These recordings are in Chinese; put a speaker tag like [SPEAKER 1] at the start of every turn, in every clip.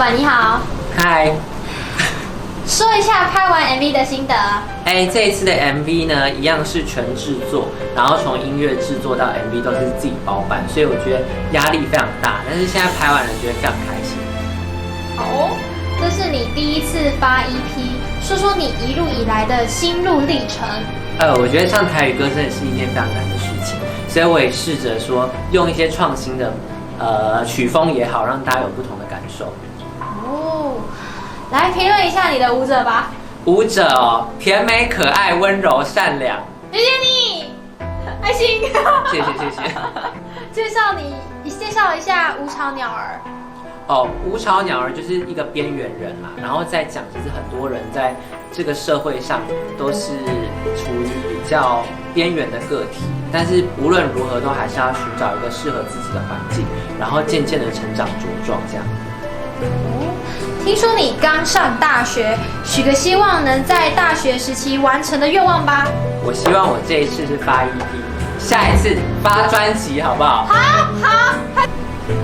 [SPEAKER 1] 文你好，
[SPEAKER 2] 嗨，
[SPEAKER 1] 说一下拍完 MV 的心得。
[SPEAKER 2] 这一次的 MV 呢，一样是全制作，然后从音乐制作到 MV 都是自己包办，所以我觉得压力非常大。但是现在拍完了，觉得非常开心。
[SPEAKER 1] 好哦，这是你第一次发 EP，说说你一路以来的心路历程。
[SPEAKER 2] 我觉得唱台语歌真的是一件非常难的事情，所以我也试着说用一些创新的曲风也好，让大家有不同的感受。
[SPEAKER 1] 哦，来评论一下你的舞者吧。
[SPEAKER 2] 舞者哦，甜美可爱、温柔善良。
[SPEAKER 1] 谢谢你，爱心。
[SPEAKER 2] 谢谢。
[SPEAKER 1] 介绍一下吴巢鸟儿。
[SPEAKER 2] 吴巢鸟儿就是一个边缘人啦，然后再讲，其实很多人在这个社会上都是处于比较边缘的个体，但是无论如何都还是要寻找一个适合自己的环境，然后渐渐的成长茁壮这样。
[SPEAKER 1] 听说你刚上大学，许个希望能在大学时期完成的愿望吧。
[SPEAKER 2] 我希望我这一次是发 EP， 下一次发专辑好不好？
[SPEAKER 1] 好。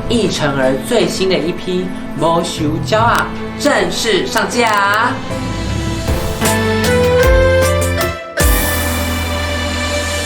[SPEAKER 2] 易成儿最新的一批《无羞骄傲》正式上架。